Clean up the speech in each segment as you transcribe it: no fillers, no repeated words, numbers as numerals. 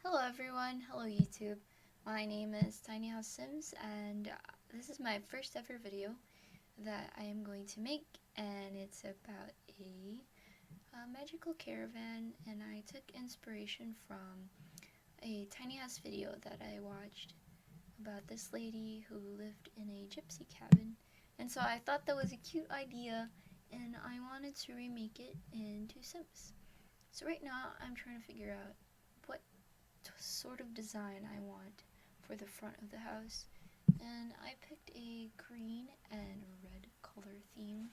Hello everyone, hello YouTube. My name is Tiny House Sims and this is my first ever video that I am going to make, and it's about a magical caravan, and I took inspiration from a tiny house video that I watched about this lady who lived in a gypsy cabin, and so I thought that was a cute idea and I wanted to remake it into Sims. So right now I'm trying to figure out what sort of design I want for the front of the house, and I picked a green and red color theme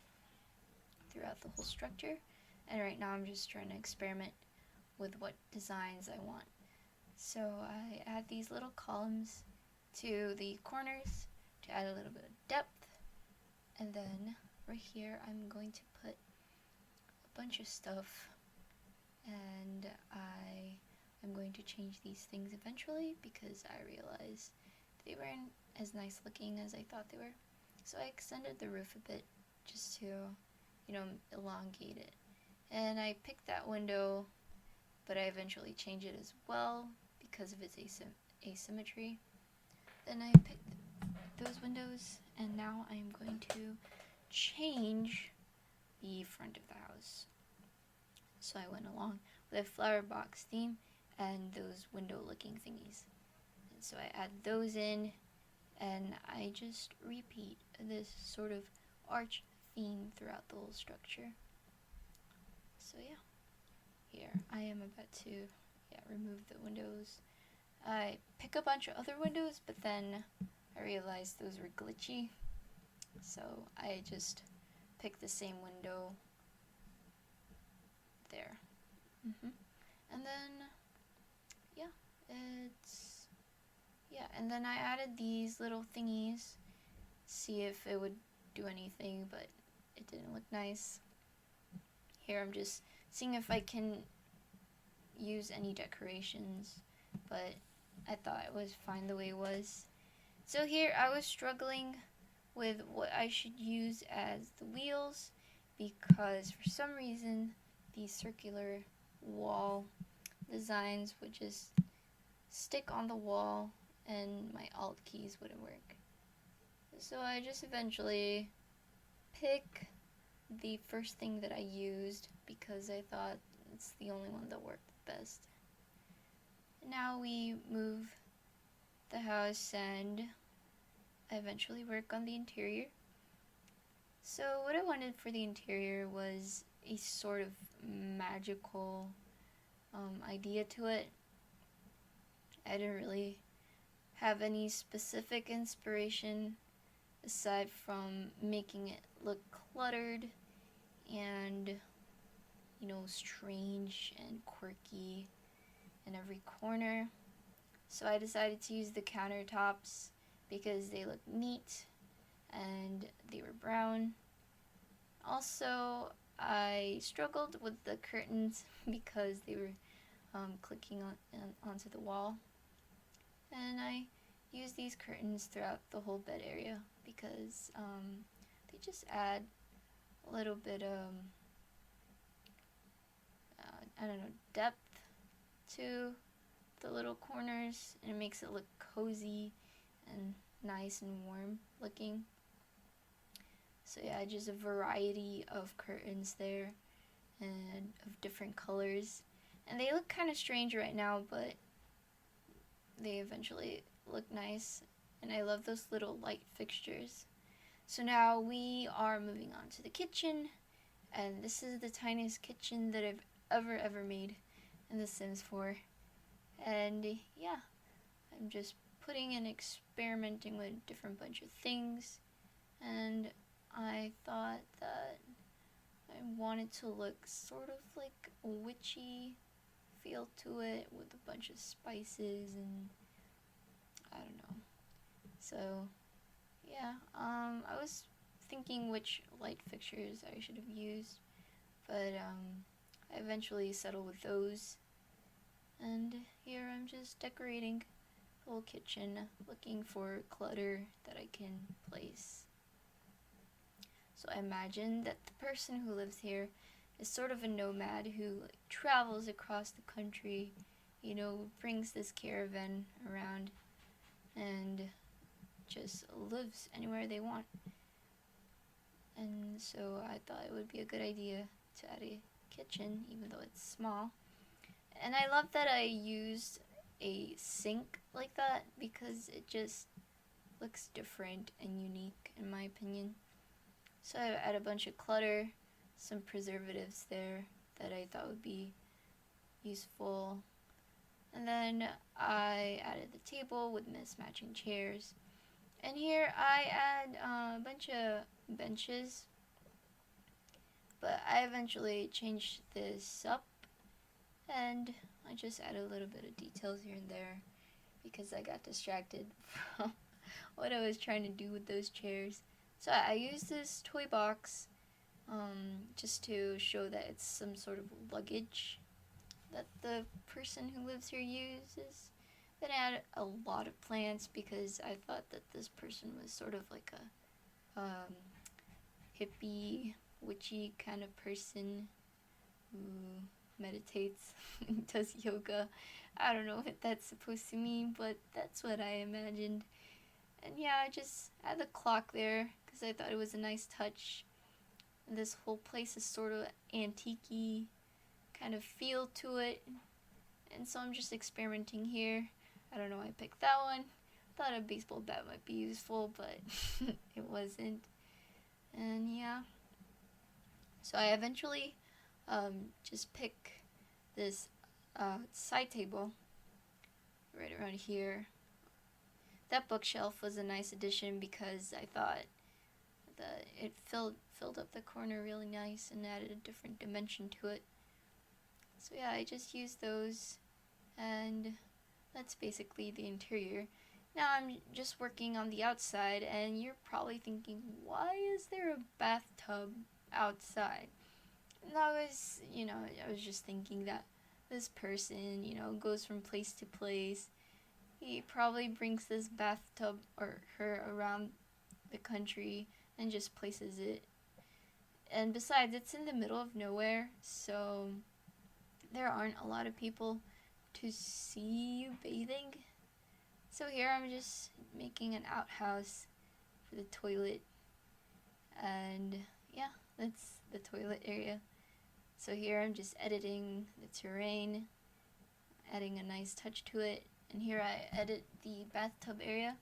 throughout the whole structure, and right now I'm just trying to experiment with what designs I want. So I add these little columns to the corners to add a little bit of depth, and then right here I'm going to put a bunch of stuff, and I'm going to change these things eventually because I realized they weren't as nice looking as I thought they were. So I extended the roof a bit just to, elongate it. And I picked that window, but I eventually changed it as well because of its asymmetry. Then I picked those windows, and now I'm going to change the front of the house. So I went along with a flower box theme and those window looking thingies. And so I add those in, and I just repeat this sort of arch theme throughout the whole structure. So yeah, here I am about to remove the windows. I pick a bunch of other windows, but then I realized those were glitchy, so I just picked the same window there. And then and then I added these little thingies, see if it would do anything, but it didn't look nice. Here I'm just seeing if I can use any decorations, but I thought it was fine the way it was. So here I was struggling with what I should use as the wheels, because for some reason these circular wall designs would just stick on the wall and my alt keys wouldn't work. So I just eventually pick the first thing that I used because I thought it's the only one that worked best. Now we move the house and I eventually work on the interior. So what I wanted for the interior was a sort of magical idea to it. I didn't really have any specific inspiration aside from making it look cluttered and, strange and quirky in every corner. So I decided to use the countertops because they look neat and they were brown. Also, I struggled with the curtains because they were clicking onto the wall. And I use these curtains throughout the whole bed area because they just add a little bit of, depth to the little corners, and it makes it look cozy and nice and warm looking. So yeah, just a variety of curtains there and of different colors. And they look kind of strange right now, but they eventually look nice, and I love those little light fixtures. So now we are moving on to the kitchen, and this is the tiniest kitchen that I've ever made in The Sims 4. And yeah, I'm just putting and experimenting with a different bunch of things, and I thought that I wanted to look sort of like a witchy feel to it with a bunch of spices and I don't know. So yeah, I was thinking which light fixtures I should have used, but I eventually settled with those. And here I'm just decorating the whole kitchen, looking for clutter that I can place. So I imagine that the person who lives here is sort of a nomad who travels across the country you know, brings this caravan around and just lives anywhere they want. And so I thought it would be a good idea to add a kitchen, even though it's small. And I love that I used a sink like that because it just looks different and unique in my opinion. So I add a bunch of clutter, some preservatives there that I thought would be useful. And then I added the table with mismatching chairs. And here I add a bunch of benches. But I eventually changed this up and I just added a little bit of details here and there because I got distracted from what I was trying to do with those chairs. So I used this toy box just to show that it's some sort of luggage that the person who lives here uses. Then I added a lot of plants because I thought that this person was sort of like a hippie, witchy kind of person who meditates, does yoga. I don't know what that's supposed to mean, but that's what I imagined. And yeah, I just had the clock there because I thought it was a nice touch. And this whole place is sort of antique-y kind of feel to it. And so I'm just experimenting here. I don't know why I picked that one. Thought a baseball bat might be useful, but it wasn't. And yeah. So I eventually just pick this side table right around here. That bookshelf was a nice addition because I thought that it filled up the corner really nice and added a different dimension to it. So yeah, I just used those, and that's basically the interior. Now I'm just working on the outside, and you're probably thinking, why is there a bathtub outside? And I was just thinking that this person, goes from place to place. He probably brings this bathtub or her around the country and just places it. And besides, it's in the middle of nowhere, so there aren't a lot of people to see you bathing. So here I'm just making an outhouse for the toilet. And yeah, that's the toilet area. So here I'm just editing the terrain, adding a nice touch to it. And here I edit the bathtub area.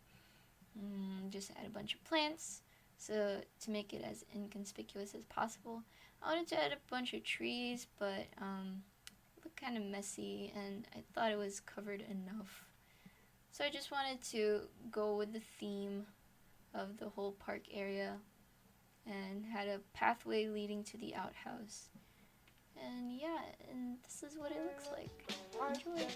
Just add a bunch of plants so to make it as inconspicuous as possible. I wanted to add a bunch of trees, but it looked kind of messy and I thought it was covered enough. So I just wanted to go with the theme of the whole park area and had a pathway leading to the outhouse. And yeah, and this is what it looks like. Enjoy.